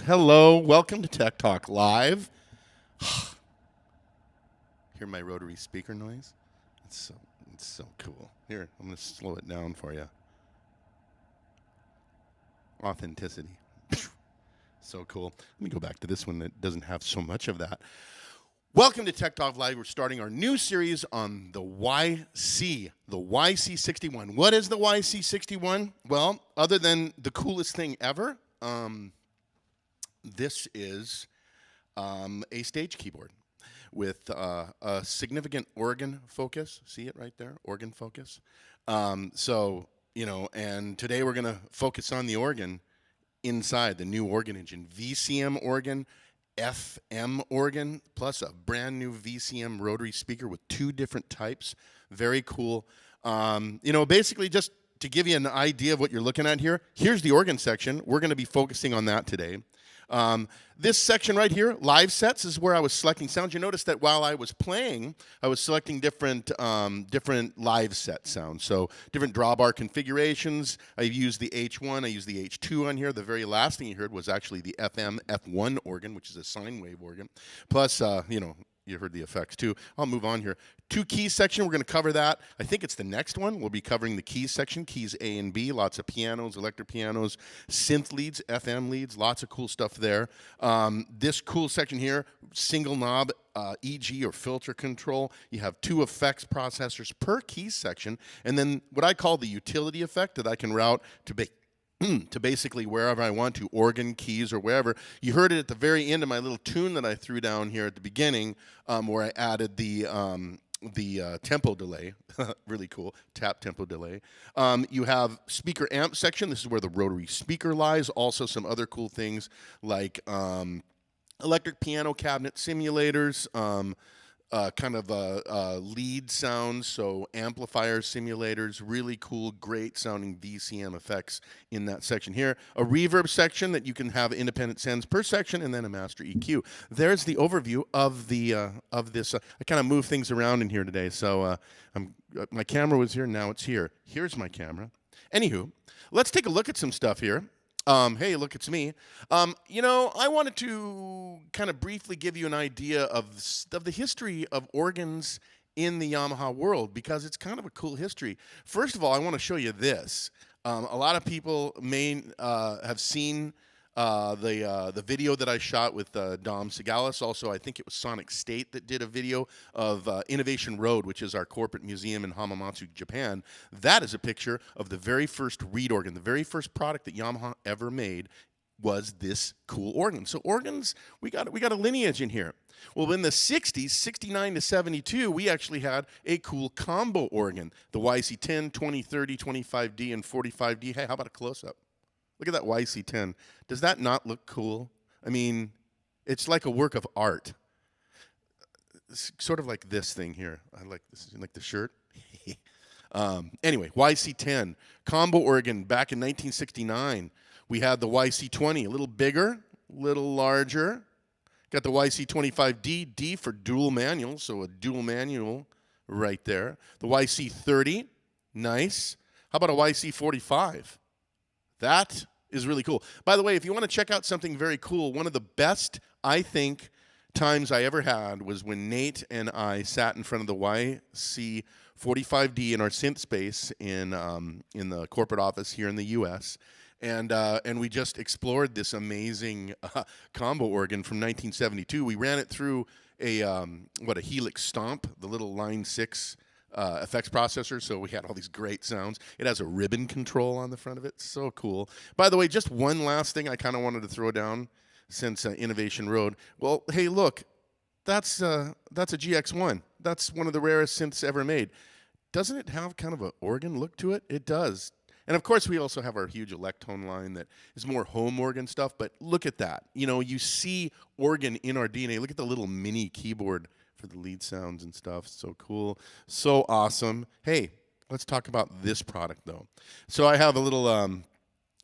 Hello, welcome to Tech Talk Live. Hear my rotary speaker noise? It's so cool. Here, I'm going to slow it down for you. Authenticity. So cool. Let me go back to this one that doesn't have so much of that. Welcome to Tech Talk Live. We're starting our new series on the YC61. What is the YC61? Well, other than the coolest thing ever, this is a stage keyboard with a significant organ focus. See it right there? Organ focus. So, you know, and today we're going to focus on the organ inside the new organ engine. VCM organ, FM organ, plus a brand new VCM rotary speaker with 2 different types. Very cool. You know, basically just to give you an idea of what you're looking at here, here's the organ section. We're going to be focusing on that today. This section right here, live sets, is where I was selecting sounds. You notice that while I was playing, I was selecting different live set sounds. So different drawbar configurations. I used the H1, I used the H2 on here. The very last thing you heard was actually the FM F1 organ, which is a sine wave organ. Plus, you heard the effects too. I'll move on here. 2 keys section, we're going to cover that. I think it's the next one. We'll be covering the keys section, keys A and B, lots of pianos, electric pianos, synth leads, FM leads, lots of cool stuff there. This cool section here, single knob EG or filter control. You have 2 effects processors per keys section, and then what I call the utility effect that I can route to basically wherever I want to, organ, keys, or wherever. You heard it at the very end of my little tune that I threw down here at the beginning, where I added the tempo delay. Really cool, tap tempo delay. You have speaker amp section. This is where the rotary speaker lies. Also some other cool things like electric piano cabinet simulators, lead sounds, so amplifier simulators, really cool, great sounding VCM effects in that section here. A reverb section that you can have independent sends per section, and then a master EQ. There's the overview of this. I kind of move things around in here today, so my camera was here, now it's here. Here's my camera. Anywho, let's take a look at some stuff here. Hey, look, it's me. I wanted to kind of briefly give you an idea of the history of organs in the Yamaha world, because it's kind of a cool history. First of all, I want to show you this. A lot of people may have seen the video that I shot with Dom Segalis. Also, I think it was Sonic State that did a video of Innovation Road, which is our corporate museum in Hamamatsu, Japan. That is a picture of the very first reed organ. The very first product that Yamaha ever made was this cool organ. So organs, we got a lineage in here. Well, in the 60s, 69 to 72, we actually had a cool combo organ. The YC10, 20, 30, 25D, and 45D. Hey, how about a close-up? Look at that YC10. Does that not look cool? I mean, it's like a work of art. It's sort of like this thing here. I like this, like the shirt. Anyway, YC10, combo organ back in 1969. We had the YC20, a little bigger, a little larger. Got the YC25D, D for dual manual, so a dual manual right there. The YC30, nice. How about a YC45? That is really cool. By the way, if you want to check out something very cool, one of the best, I think, times I ever had was when Nate and I sat in front of the YC45D in our synth space in the corporate office here in the U.S., and we just explored this amazing combo organ from 1972. We ran it through a Helix Stomp, the little Line 6 effects processor, so we had all these great sounds. It has a ribbon control on the front of it. So cool. By the way, just one last thing I kind of wanted to throw down since Innovation Road. Well, hey, look, that's a GX1. That's one of the rarest synths ever made. Doesn't it have kind of an organ look to it? It does. And of course, we also have our huge Electone line that is more home organ stuff, but look at that. You know, you see organ in our DNA. Look at the little mini keyboard for the lead sounds and stuff. So cool. So awesome. Hey, let's talk about this product, though. So I have a little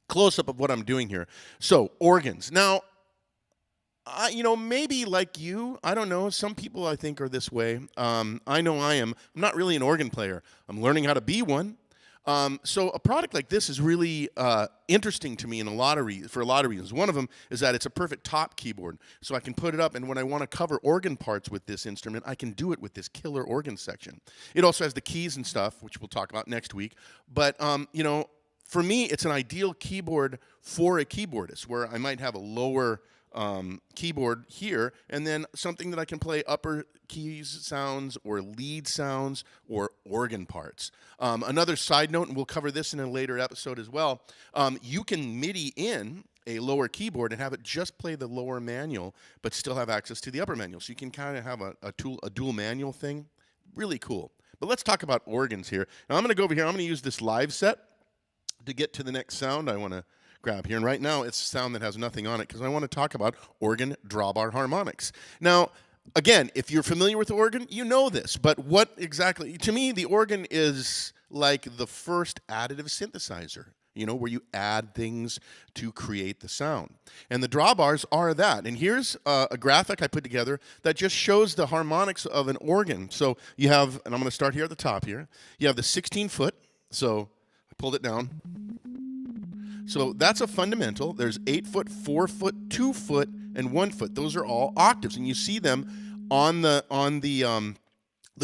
close-up of what I'm doing here. So organs. Now, maybe like you, I don't know, some people I think are this way. I know I am. I'm not really an organ player. I'm learning how to be one. So a product like this is really interesting to me for a lot of reasons. One of them is that it's a perfect top keyboard. So I can put it up, and when I want to cover organ parts with this instrument, I can do it with this killer organ section. It also has the keys and stuff, which we'll talk about next week. But, for me, it's an ideal keyboard for a keyboardist, where I might have a lower keyboard here, and then something that I can play upper keys sounds or lead sounds or organ parts. Another side note, and we'll cover this in a later episode as well, you can MIDI in a lower keyboard and have it just play the lower manual, but still have access to the upper manual. So you can kind of have a dual manual thing. Really cool. But let's talk about organs here. Now I'm going to go over here. I'm going to use this live set to get to the next sound I want to grab here. And right now, it's a sound that has nothing on it because I want to talk about organ drawbar harmonics. Now, again, if you're familiar with the organ, you know this. But what exactly? To me, the organ is like the first additive synthesizer. you know, where you add things to create the sound. And the drawbars are that. And here's a graphic I put together that just shows the harmonics of an organ. So you have, and I'm going to start here at the top here, you have the 16-foot. So I pulled it down. So that's a fundamental. There's 8-foot, 4-foot, 2-foot, and 1-foot. Those are all octaves, and you see them on the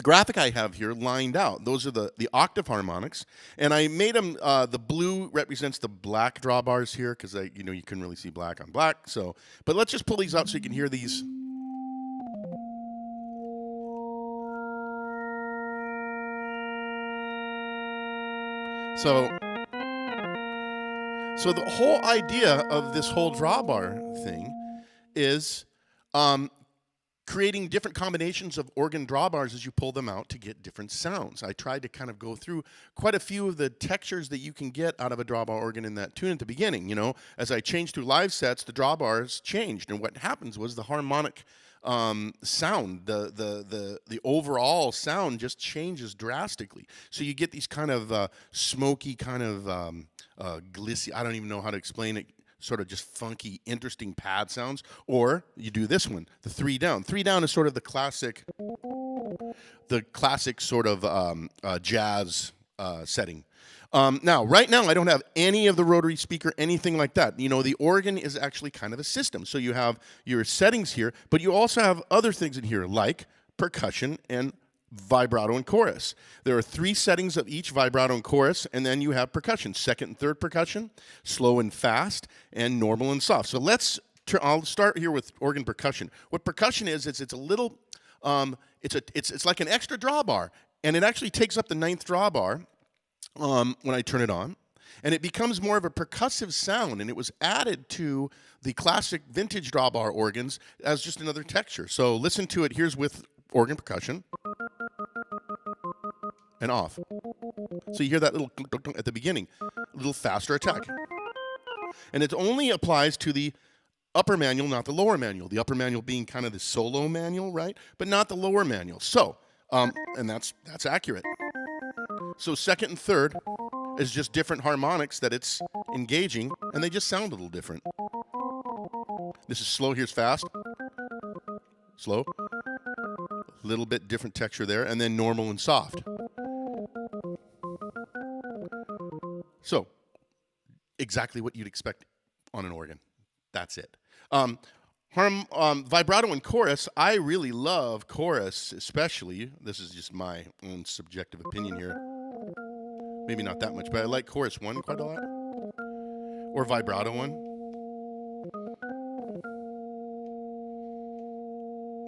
graphic I have here lined out. Those are the octave harmonics, and I made them. The blue represents the black drawbars here because you couldn't really see black on black. So, but let's just pull these up so you can hear these. So the whole idea of this whole drawbar thing is creating different combinations of organ drawbars as you pull them out to get different sounds. I tried to kind of go through quite a few of the textures that you can get out of a drawbar organ in that tune at the beginning. You know, as I changed through live sets, the drawbars changed, and what happens was the harmonic sound, the overall sound just changes drastically. So you get these kind of smoky, kind of glissy, I don't even know how to explain it, sort of just funky, interesting pad sounds. Or you do this one, the 3 down. 3 down is sort of the classic sort of jazz setting. Right now, I don't have any of the rotary speaker, anything like that. You know, the organ is actually kind of a system. So you have your settings here, but you also have other things in here like percussion and vibrato and chorus. There are 3 settings of each vibrato and chorus, and then you have percussion, second and third percussion, slow and fast, and normal and soft. So I'll start here with organ percussion. What percussion is, it's a little, it's like an extra drawbar, and it actually takes up the 9th drawbar when I turn it on, and it becomes more of a percussive sound, and it was added to the classic vintage drawbar organs as just another texture. So listen to it. Here's with organ percussion and off. So you hear that little at the beginning, a little faster attack. And it only applies to the upper manual, not the lower manual. The upper manual being kind of the solo manual, right? But not the lower manual. So, and that's accurate. So second and third is just different harmonics that it's engaging, and they just sound a little different. This is slow, here's fast. Slow. A little bit different texture there, and then normal and soft. So, exactly what you'd expect on an organ. That's it. Vibrato and chorus, I really love chorus, especially. This is just my own subjective opinion here. Maybe not that much, but I like chorus 1 quite a lot. Or vibrato 1.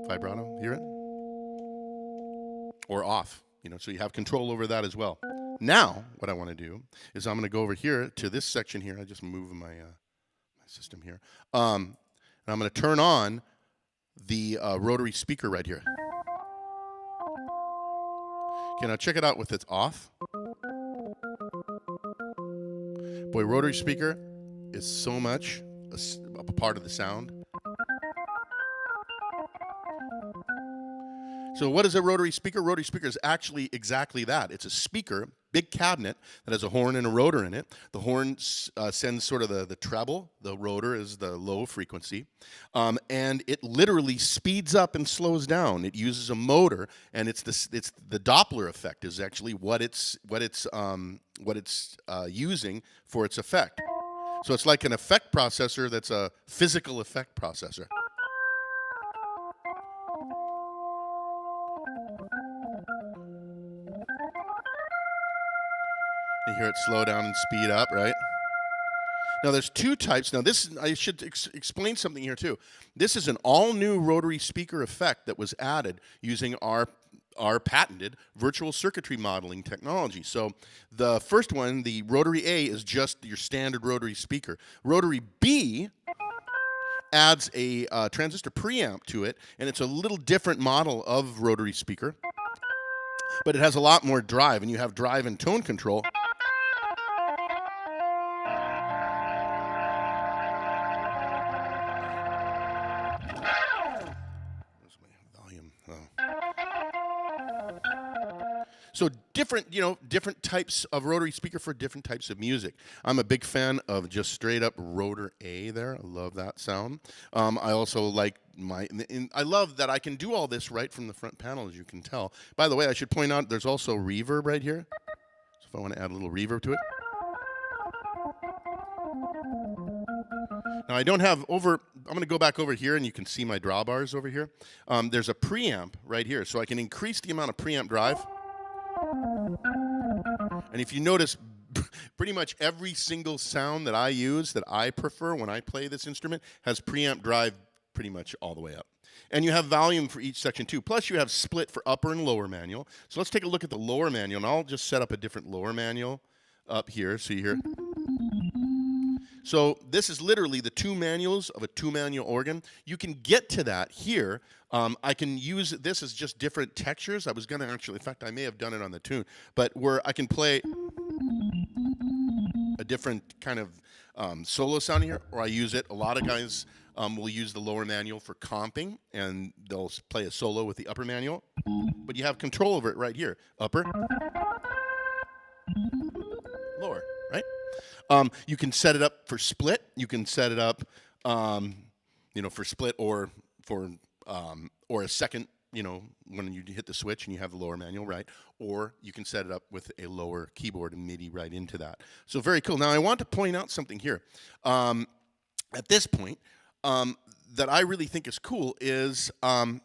Vibrato, hear it? Or off, so you have control over that as well. Now, what I want to do is I'm going to go over here to this section here. I just moved my system here. And I'm going to turn on the rotary speaker right here. Okay, now check it out with it off. Boy, rotary speaker is so much a part of the sound. So what is a rotary speaker? Rotary speaker is actually exactly that. It's a speaker, big cabinet, that has a horn and a rotor in it. The horn sends sort of the treble. The rotor is the low frequency. And it literally speeds up and slows down. It uses a motor, and it's the Doppler effect is actually what it's using for its effect. So it's like an effect processor that's a physical effect processor. You hear it slow down and speed up, right? Now, there's 2 types. Now, I should explain something here, too. This is an all-new rotary speaker effect that was added using our patented virtual circuitry modeling technology. So the first one, the Rotary A, is just your standard rotary speaker. Rotary B adds a transistor preamp to it, and it's a little different model of rotary speaker. But it has a lot more drive, and you have drive and tone control. So different, different types of rotary speaker for different types of music. I'm a big fan of just straight up rotor A there. I love that sound. I also like I love that I can do all this right from the front panel, as you can tell. By the way, I should point out there's also reverb right here. So if I want to add a little reverb to it. Now I don't have I'm going to go back over here and you can see my drawbars over here. There's a preamp right here, so I can increase the amount of preamp drive. And if you notice, pretty much every single sound that I use, that I prefer when I play this instrument, has preamp drive pretty much all the way up. And you have volume for each section too. Plus you have split for upper and lower manual. So let's take a look at the lower manual, and I'll just set up a different lower manual up here so you hear. So this is literally the two manuals of a two-manual organ. You can get to that here. I can use this as just different textures. I was going to actually, in fact, I may have done it on the tune, but where I can play a different kind of solo sound here, or I use it. A lot of guys will use the lower manual for comping, and they'll play a solo with the upper manual. But you have control over it right here. Upper, lower, right? You can set it up for split. You can set it up, for split or for a second, when you hit the switch and you have the lower manual, right? Or you can set it up with a lower keyboard and MIDI right into that. So very cool. Now I want to point out something here. At this point, that I really think is cool is I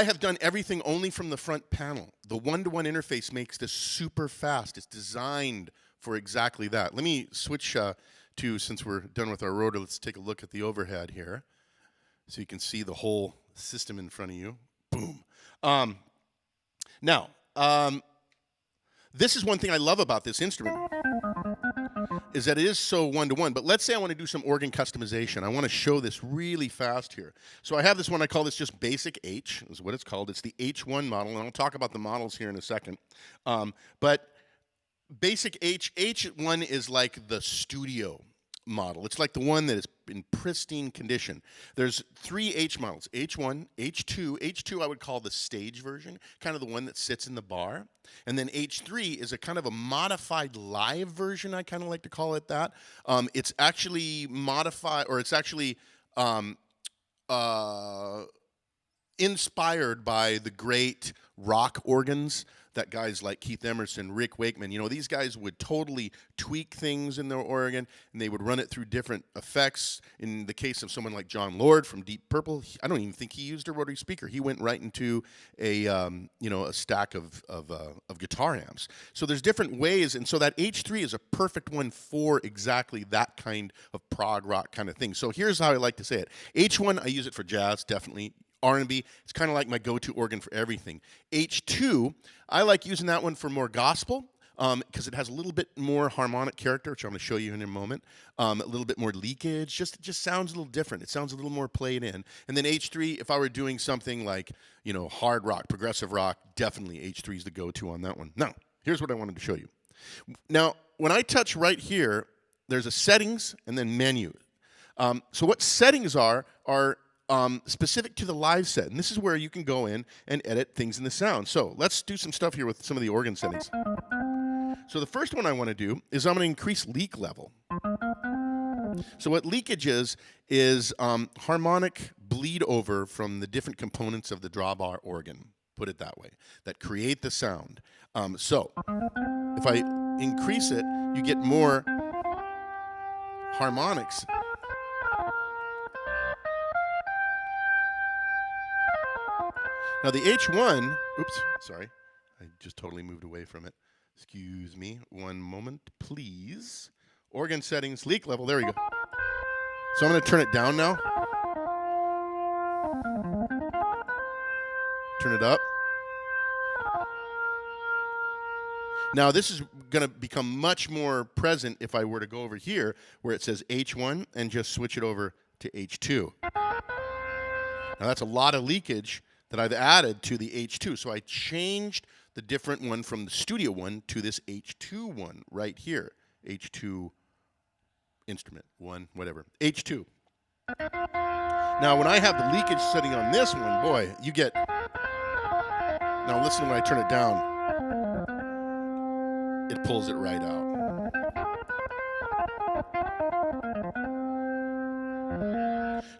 have done everything only from the front panel. The one-to-one interface makes this super fast. It's designed for exactly that. Let me switch to, since we're done with our rotor, let's take a look at the overhead here so you can see the whole system in front of you. Boom. Now, this is one thing I love about this instrument, is that it is so one-to-one. But let's say I want to do some organ customization. I want to show this really fast here. So I have this one, I call this just Basic H, is what it's called. It's the H1 model, and I'll talk about the models here in a second. But Basic H1 is like the studio model. It's like the one that is in pristine condition. There's 3 H models, H1, H2. H2 I would call the stage version, kind of the one that sits in the bar. And then H3 is a kind of a modified live version, I kind of like to call it that. It's actually modified, or it's actually inspired by the great rock organs that guys like Keith Emerson, Rick Wakeman, these guys would totally tweak things in their organ, and they would run it through different effects. In the case of someone like John Lord from Deep Purple, I don't even think he used a rotary speaker. He went right into a stack of guitar amps. So there's different ways, and so that H3 is a perfect one for exactly that kind of prog rock kind of thing. So here's how I like to say it. H1, I use it for jazz, definitely. R&B, it's kind of like my go-to organ for everything. H2, I like using that one for more gospel because it has a little bit more harmonic character, which I'm going to show you in a moment. A little bit more leakage, it just sounds a little different. It sounds a little more played in. And then H3, if I were doing something like, hard rock, progressive rock, definitely H3 is the go-to on that one. Now, here's what I wanted to show you. Now, when I touch right here, there's a settings and then menu. So what settings are specific to the live set. And this is where you can go in and edit things in the sound. So let's do some stuff here with some of the organ settings. So the first one I want to do is I'm going to increase leak level. So what leakage is harmonic bleed over from the different components of the drawbar organ, put it that way, that create the sound. So if I increase it, you get more harmonics. Now the H1, oops, sorry, I just totally moved away from it. Excuse me, one moment, please. Organ settings, leak level, there we go. So I'm going to turn it down now. Turn it up. Now this is going to become much more present if I were to go over here where it says H1 and just switch it over to H2. Now that's a lot of leakage that I've added to the H2. So I changed the different one from the studio one to this H2 one right here. H2 instrument, one, whatever. H2. Now when I have the leakage setting on this one, boy, you get Now listen when I turn it down. It pulls it right out.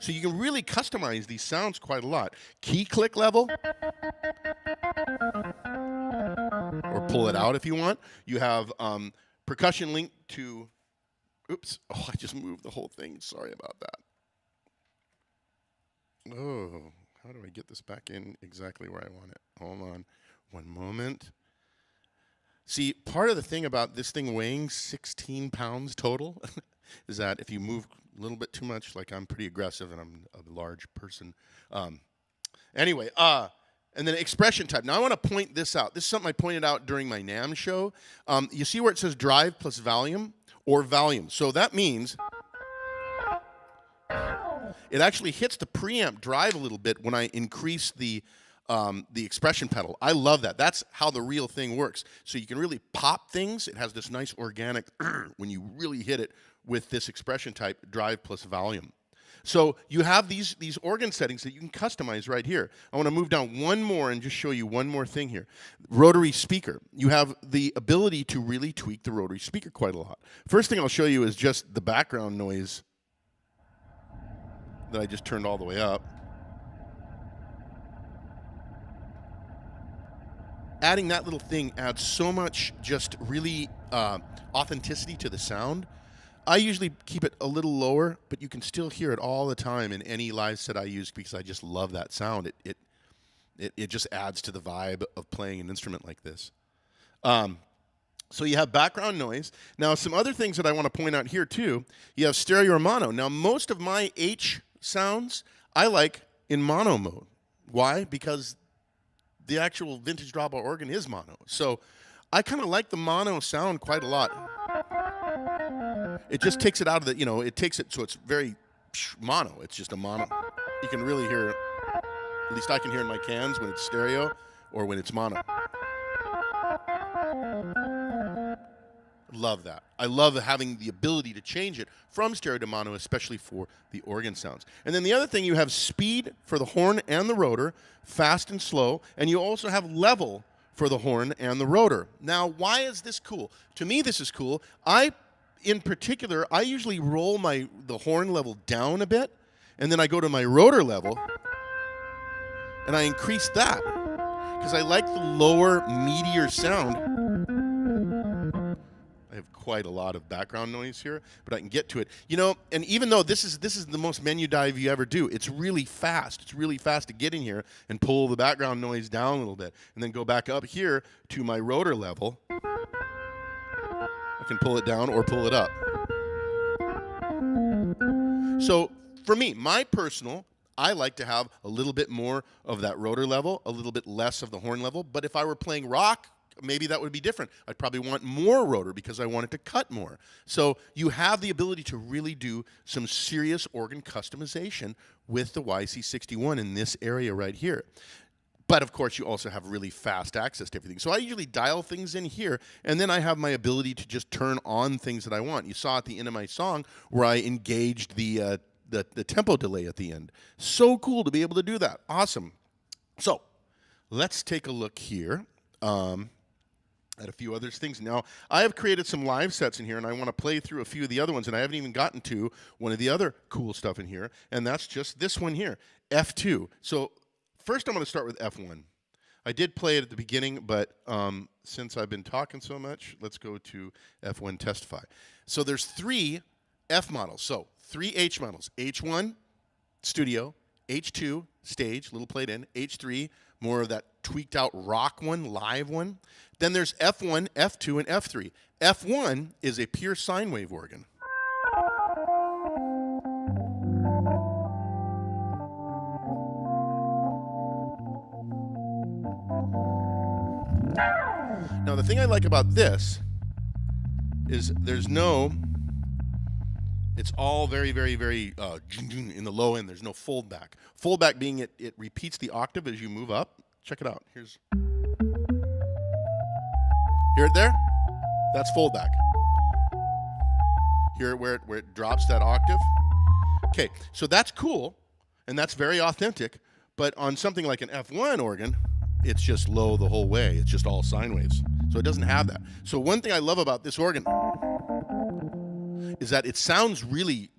So you can really customize these sounds quite a lot. Key click level, or pull it out if you want. You have percussion linked to, oops, oh, I just moved the whole thing. Sorry about that. Oh, how do I get this back in exactly where I want it? Hold on one moment. See, part of the thing about this thing weighing 16 pounds total is that if you move a little bit too much, like I'm pretty aggressive and I'm a large person. Anyway, and then expression type. Now I want to point this out. This is something I pointed out during my NAMM show. You see where it says drive plus volume or volume. So that means it actually hits the preamp drive a little bit when I increase the expression pedal. I love that. That's how the real thing works. So you can really pop things. It has this nice organic when you really hit it with this expression type, drive plus volume. So you have these organ settings that you can customize right here. I want to move down one more and just show you one more thing here. Rotary speaker. You have the ability to really tweak the rotary speaker quite a lot. First thing I'll show you is just the background noise that I just turned all the way up. Adding that little thing adds so much just really authenticity to the sound. I usually keep it a little lower, but you can still hear it all the time in any live set I use because I just love that sound. It just adds to the vibe of playing an instrument like this. So you have background noise. Now some other things that I want to point out here too. You have stereo or mono. Now most of my H sounds I like in mono mode. Why? Because the actual vintage Drawbar organ is mono. So I kind of like the mono sound quite a lot. It just takes it out of the, it takes it so it's very mono. It's just a mono. You can really hear, at least I can hear in my cans when it's stereo or when it's mono. Love that. I love having the ability to change it from stereo to mono, especially for the organ sounds. And then the other thing, you have speed for the horn and the rotor, fast and slow, and you also have level for the horn and the rotor. Now, why is this cool? To me, this is cool. In particular, I usually roll the horn level down a bit, and then I go to my rotor level, and I increase that, because I like the lower, meatier sound. I have quite a lot of background noise here, but I can get to it. And even though this is the most menu dive you ever do, it's really fast. It's really fast to get in here and pull the background noise down a little bit, and then go back up here to my rotor level. I can pull it down or pull it up. So for me, I like to have a little bit more of that rotor level, a little bit less of the horn level. But if I were playing rock, maybe that would be different. I'd probably want more rotor because I want it to cut more. So you have the ability to really do some serious organ customization with the YC61 in this area right here. But of course, you also have really fast access to everything. So I usually dial things in here, and then I have my ability to just turn on things that I want. You saw at the end of my song where I engaged the tempo delay at the end. So cool to be able to do that. Awesome. So let's take a look here at a few other things. Now, I have created some live sets in here, and I want to play through a few of the other ones, and I haven't even gotten to one of the other cool stuff in here, and that's just this one here, F2. So first, I'm going to start with F1. I did play it at the beginning, but since I've been talking so much, let's go to F1 Testify. So there's 3 F models. So 3 H models. H1, studio. H2, stage, little played in. H3, more of that tweaked out rock one, live one. Then there's F1, F2, and F3. F1 is a pure sine wave organ. Now, the thing I like about this is it's all very, very, very in the low end. There's no foldback. Foldback being it repeats the octave as you move up. Check it out. Hear it there? That's foldback. Hear it where it drops that octave? Okay, so that's cool, and that's very authentic, but on something like an F1 organ, it's just low the whole way. It's just all sine waves. So it doesn't have that. So one thing I love about this organ is that it sounds really,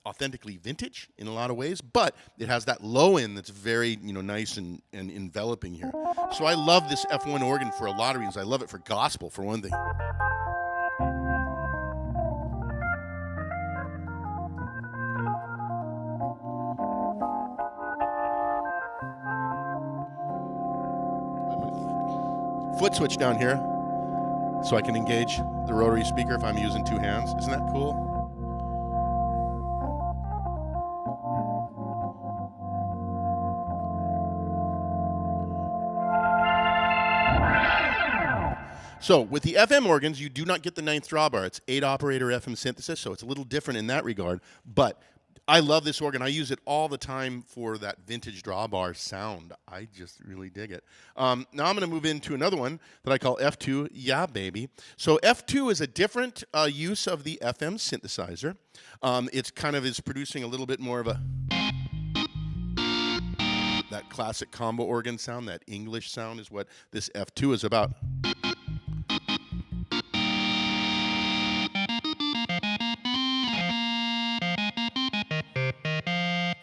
authentically vintage in a lot of ways, but it has that low end that's very, nice and enveloping here. So I love this F1 organ for a lot of reasons. I love it for gospel, for one thing. Foot switch down here so I can engage the rotary speaker if I'm using two hands. Isn't that cool? So with the FM organs, you do not get the 9th drawbar. It's 8-operator FM synthesis, so it's a little different in that regard. But I love this organ. I use it all the time for that vintage drawbar sound. I just really dig it. Now I'm going to move into another one that I call F2, yeah, baby. So F2 is a different use of the FM synthesizer. It's kind of is producing a little bit more of that classic combo organ sound, that English sound is what this F2 is about.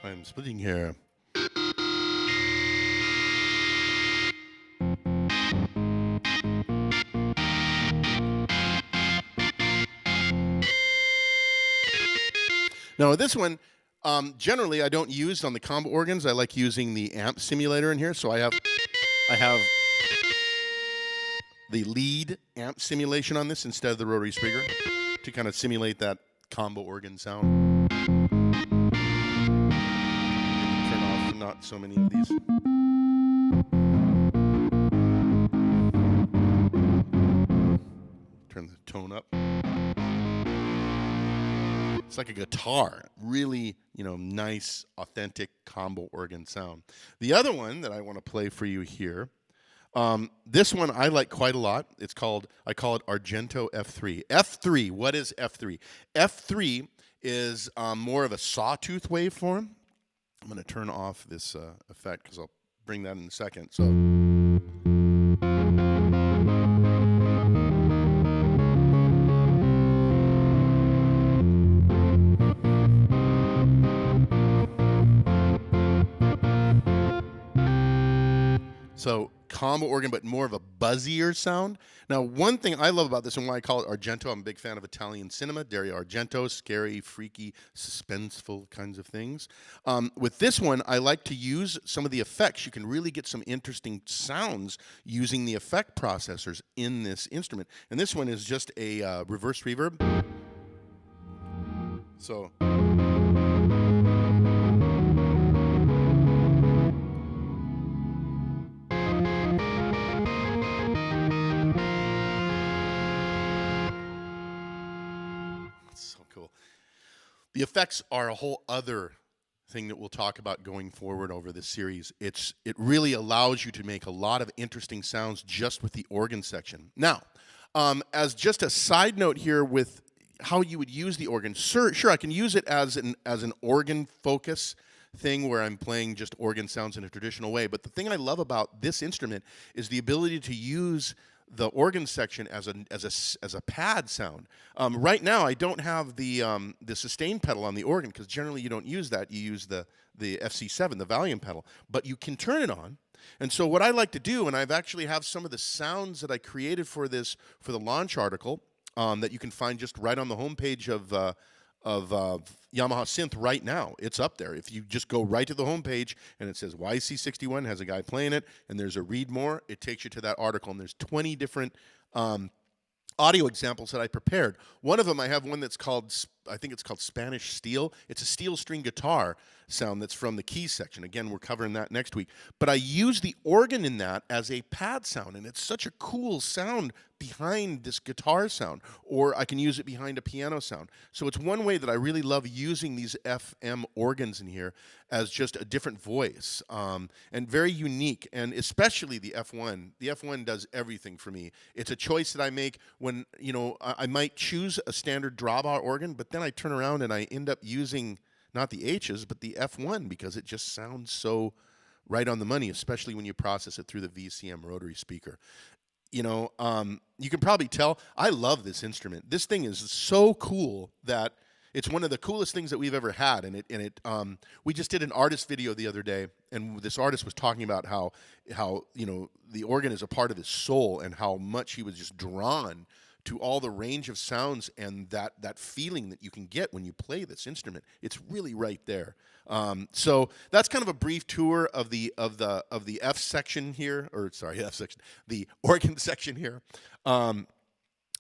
I'm splitting here. Now this one, generally I don't use on the combo organs. I like using the amp simulator in here. So I have the lead amp simulation on this instead of the rotary speaker to kind of simulate that combo organ sound. Not so many of these. Turn the tone up. It's like a guitar. Really, nice, authentic combo organ sound. The other one that I want to play for you here, this one I like quite a lot. I call it Argento F3. F3, what is F3? F3 is more of a sawtooth waveform. I'm going to turn off this effect because I'll bring that in a second. So, combo organ, but more of a buzzier sound. Now, one thing I love about this and why I call it Argento, I'm a big fan of Italian cinema, Dario Argento, scary, freaky, suspenseful kinds of things. With this one, I like to use some of the effects. You can really get some interesting sounds using the effect processors in this instrument. And this one is just a reverse reverb. So... The effects are a whole other thing that we'll talk about going forward over this series. It really allows you to make a lot of interesting sounds just with the organ section. Now, as just a side note here with how you would use the organ, sure, I can use it as an organ focus thing where I'm playing just organ sounds in a traditional way. But the thing I love about this instrument is the ability to use the organ section as a pad sound. Right now, I don't have the sustain pedal on the organ because generally you don't use that. You use the FC7, the volume pedal, but you can turn it on. And so what I like to do, and I've actually have some of the sounds that I created for the launch article that you can find just right on the homepage of Yamaha Synth right now. It's up there. If you just go right to the homepage and it says YC61, has a guy playing it, and there's a read more, it takes you to that article, and there's 20 different audio examples that I prepared. One of them, I have one that's called, I think it's called Spanish Steel. It's a steel string guitar sound that's from the keys section. Again, we're covering that next week. But I use the organ in that as a pad sound, and it's such a cool sound behind this guitar sound, or I can use it behind a piano sound. So it's one way that I really love using these FM organs in here as just a different voice, and very unique, and especially the F1. The F1 does everything for me. It's a choice that I make when, I might choose a standard drawbar organ, but then I turn around and I end up using not the H's, but the F1 because it just sounds so right on the money, especially when you process it through the VCM Rotary Speaker. You know, you can probably tell, I love this instrument. This thing is so cool that it's one of the coolest things that we've ever had. And we just did an artist video the other day, and this artist was talking about how you know, the organ is a part of his soul, and how much he was just drawn to all the range of sounds and that feeling that you can get when you play this instrument. It's really right there. So that's kind of a brief tour of the F section here, or sorry, F section, the organ section here.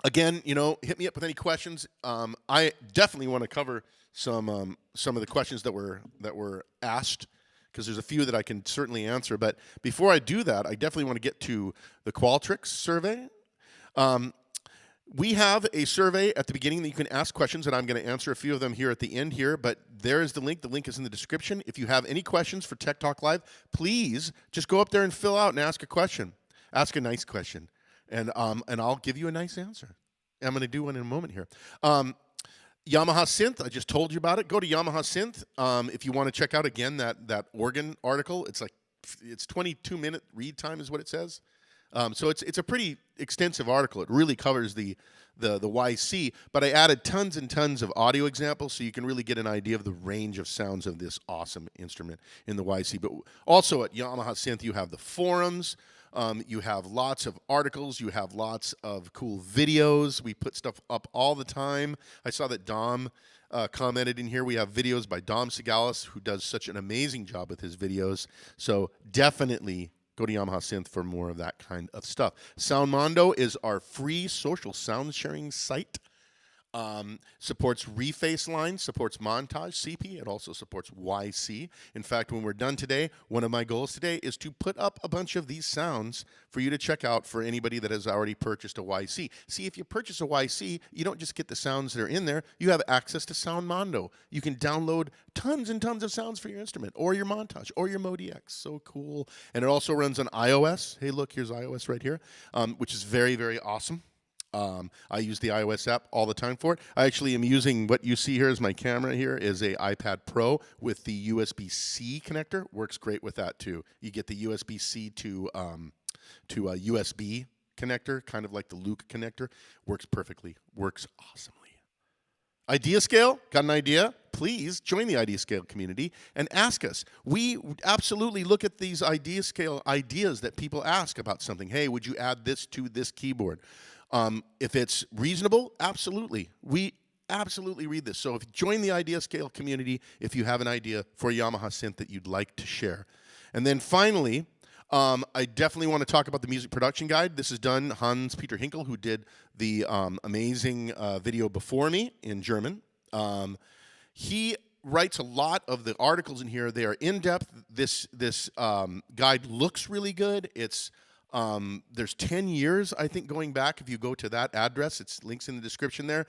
Again, you know, hit me up with any questions. I definitely want to cover some of the questions that were asked, because there's a few that I can certainly answer. But before I do that, I definitely want to get to the Qualtrics survey. We have a survey at the beginning that you can ask questions, and I'm going to answer a few of them here at the end here, but there is the link. The link is in the description. If you have any questions for Tech Talk Live, please just go up there and fill out and ask a question. Ask a nice question, and I'll give you a nice answer. I'm going to do one in a moment here. Yamaha Synth, I just told you about it. Go to Yamaha Synth. If you want to check out, again, that organ article. It's 22-minute read time is what it says. So it's a pretty extensive article. It really covers the YC, but I added tons and tons of audio examples so you can really get an idea of the range of sounds of this awesome instrument in the YC. But also at Yamaha Synth, you have the forums. You have lots of articles. You have lots of cool videos. We put stuff up all the time. I saw that Dom commented in here. We have videos by Dom Segalis, who does such an amazing job with his videos. So definitely go to Yamaha Synth for more of that kind of stuff. Soundmondo is our free social sound sharing site. Supports reface lines, supports montage, CP. It also supports YC. In fact, when we're done today, one of my goals today is to put up a bunch of these sounds for you to check out for anybody that has already purchased a YC. See, if you purchase a YC, you don't just get the sounds that are in there. You have access to Soundmondo. You can download tons and tons of sounds for your instrument or your montage or your ModiX. So cool. And it also runs on iOS. Hey, look, here's iOS right here, which is very, very awesome. I use the iOS app all the time for it. I actually am using what you see here as my camera here is a iPad Pro with the USB-C connector. Works great with that too. You get the USB-C to a USB connector, kind of like the Luke connector. Works perfectly. Works awesomely. Idea Scale, got an idea? Please join the Idea Scale community and ask us. We absolutely look at these Idea Scale ideas that people ask about something. Hey, would you add this to this keyboard? If it's reasonable, absolutely. We absolutely read this. So if you join the Idea Scale community, if you have an idea for a Yamaha synth that you'd like to share. And then finally, I definitely want to talk about the music production guide. This is done Hans-Peter Hinkel, who did the amazing video before me in German. He writes a lot of the articles in here. They are in-depth. This guide looks really good. It's there's 10 years, I think, going back. If you go to that address, it's links in the description there.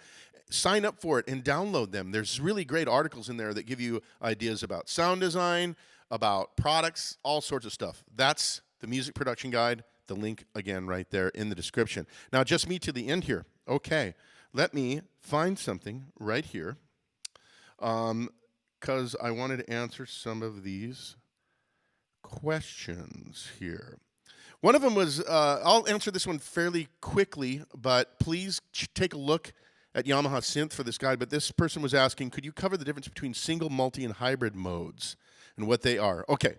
Sign up for it and download them. There's really great articles in there that give you ideas about sound design, about products, all sorts of stuff. That's the music production guide. The link, again, right there in the description. Now, just me to the end here. Okay, let me find something right here because I wanted to answer some of these questions here. One of them was, I'll answer this one fairly quickly, but please take a look at Yamaha Synth for this guide. But this person was asking, could you cover the difference between single, multi, and hybrid modes and what they are? Okay,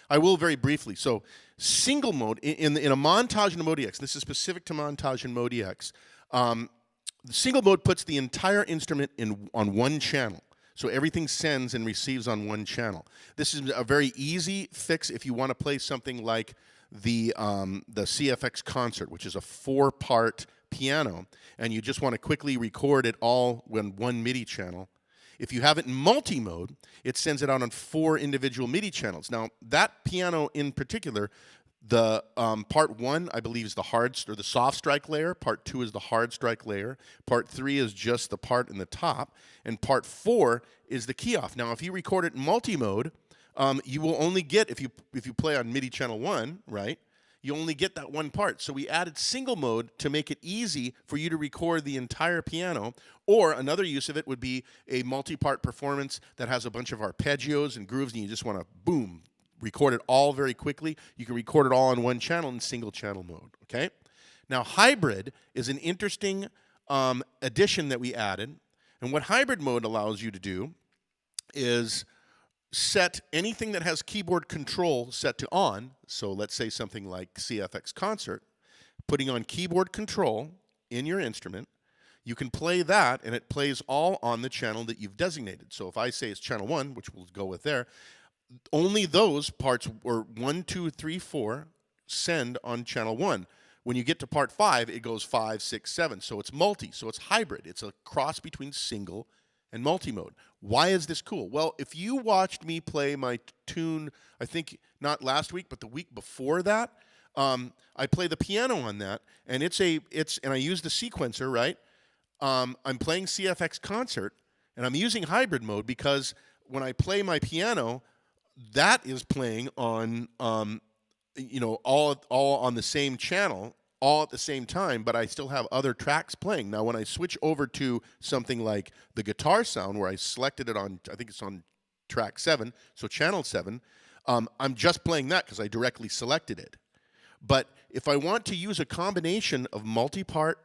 I will very briefly. So single mode, in a montage and a ModiX, this is specific to montage and ModiX, the single mode puts the entire instrument on one channel. So everything sends and receives on one channel. This is a very easy fix if you want to play something like the CFX Concert, which is a 4-part piano, and you just want to quickly record it all in one MIDI channel. If you have it in multi-mode, it sends it out on 4 individual MIDI channels. Now, that piano in particular, the part 1, I believe, is the hard or the soft strike layer. Part 2 is the hard strike layer. Part 3 is just the part in the top, and part 4 is the key off. Now, if you record it in multi-mode, you will only get, if you play on MIDI channel 1, right, you only get that one part. So we added single mode to make it easy for you to record the entire piano. Or another use of it would be a multi-part performance that has a bunch of arpeggios and grooves, and you just want to, boom, record it all very quickly. You can record it all on one channel in single channel mode, okay? Now, hybrid is an interesting addition that we added. And what hybrid mode allows you to do is set anything that has keyboard control set to on. So let's say something like CFX Concert, putting on keyboard control in your instrument. You can play that, and it plays all on the channel that you've designated. So if I say it's channel 1, which we'll go with there, only those parts, or 1, 2, 3, 4, send on channel 1. When you get to part 5, it goes 5, 6, 7. So it's multi, so it's hybrid. It's a cross between single and multi-mode. Why is this cool? Well, if you watched me play my tune, I think not last week, but the week before that, I play the piano on that, and and I use the sequencer, right? I'm playing CFX Concert, and I'm using hybrid mode because when I play my piano, that is playing on, all on the same channel, all at the same time, but I still have other tracks playing. Now, when I switch over to something like the guitar sound, where I selected it on, I think it's on track 7, so channel 7, I'm just playing that because I directly selected it. But if I want to use a combination of multi-part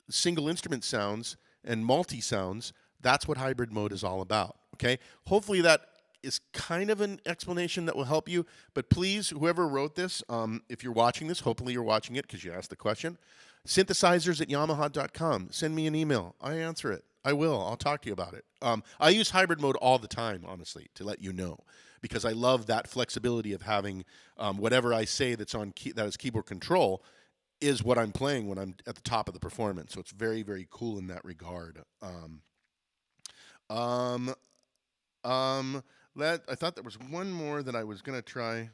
single instrument sounds and multi-sounds, that's what hybrid mode is all about, okay? Hopefully that is kind of an explanation that will help you, but please, whoever wrote this, if you're watching this, hopefully you're watching it because you asked the question, synthesizers@yamaha.com. Send me an email. I answer it. I will. I'll talk to you about it. I use hybrid mode all the time, honestly, to let you know, because I love that flexibility of having whatever I say that is keyboard control is what I'm playing when I'm at the top of the performance. So it's very, very cool in that regard. I thought there was one more that I was going to try.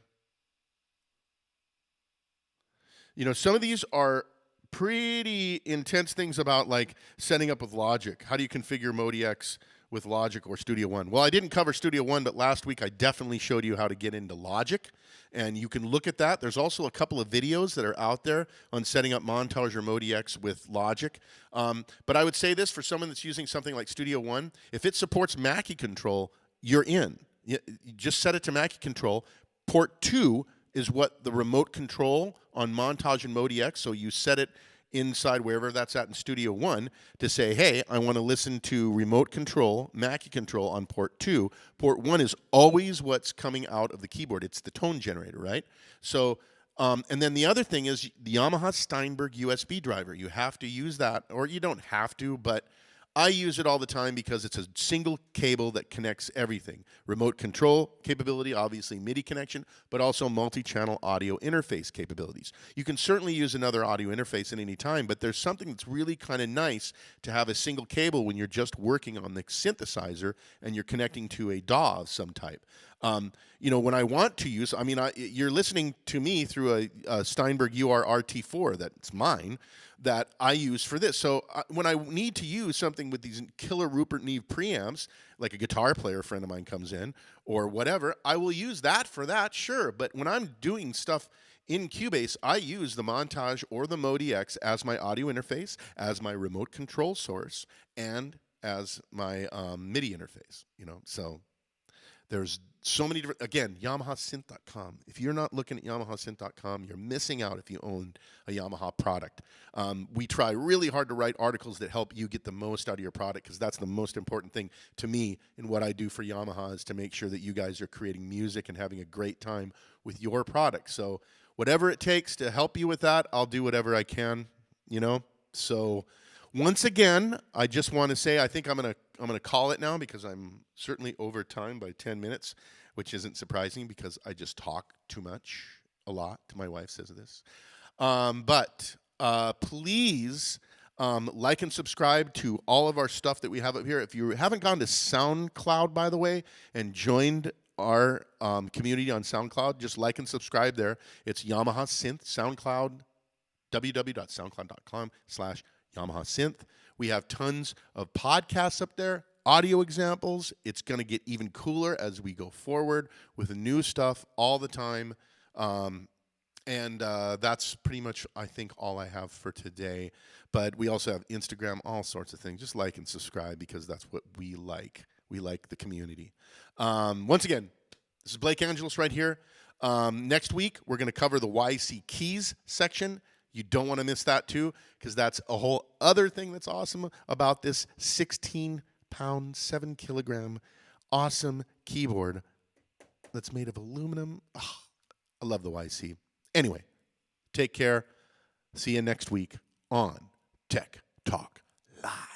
Some of these are pretty intense things about like setting up with Logic. How do you configure ModiX with Logic or Studio One? Well, I didn't cover Studio One, but last week I definitely showed you how to get into Logic, and you can look at that. There's also a couple of videos that are out there on setting up Montage or ModiX with Logic. But I would say this for someone that's using something like Studio One, if it supports Mackie control, you're in. You just set it to Mackie control. Port 2 is what the remote control on Montage and ModiX, so you set it inside wherever that's at in Studio One to say, hey, I want to listen to remote control, Mackie control on port 2. Port 1 is always what's coming out of the keyboard. It's the tone generator, right? So, and then the other thing is the Yamaha Steinberg USB driver. You have to use that, or you don't have to, but I use it all the time because it's a single cable that connects everything. Remote control capability, obviously MIDI connection, but also multi-channel audio interface capabilities. You can certainly use another audio interface at any time, but there's something that's really kind of nice to have a single cable when you're just working on the synthesizer and you're connecting to a DAW of some type. When I want to use, you're listening to me through a Steinberg UR-RT4 that's mine, that I use for this. So when I need to use something with these killer Rupert Neve preamps, like a guitar player friend of mine comes in, or whatever, I will use that for that, sure. But when I'm doing stuff in Cubase, I use the Montage or the ModiX as my audio interface, as my remote control source, and as my MIDI interface, So there's so many different, again, YamahaSynth.com. If you're not looking at YamahaSynth.com, you're missing out if you own a Yamaha product. We try really hard to write articles that help you get the most out of your product, because that's the most important thing to me in what I do for Yamaha, is to make sure that you guys are creating music and having a great time with your product. So whatever it takes to help you with that, I'll do whatever I can, So once again, I just want to say I think I'm gonna call it now, because I'm certainly over time by 10 minutes, which isn't surprising because I just talk too much, a lot. My wife says this. But please like and subscribe to all of our stuff that we have up here. If you haven't gone to SoundCloud, by the way, and joined our community on SoundCloud, just like and subscribe there. It's Yamaha Synth, SoundCloud, www.soundcloud.com/Yamaha Synth. We have tons of podcasts up there, audio examples. It's going to get even cooler as we go forward with new stuff all the time. And that's pretty much, I think, all I have for today. But we also have Instagram, all sorts of things. Just like and subscribe, because that's what we like. We like the community. Once again, this is Blake Angelos right here. Next week, we're going to cover the YC keys section. You don't want to miss that too, because that's a whole other thing that's awesome about this 16-pound, 7-kilogram awesome keyboard that's made of aluminum. Oh, I love the YC. Anyway, take care. See you next week on Tech Talk Live.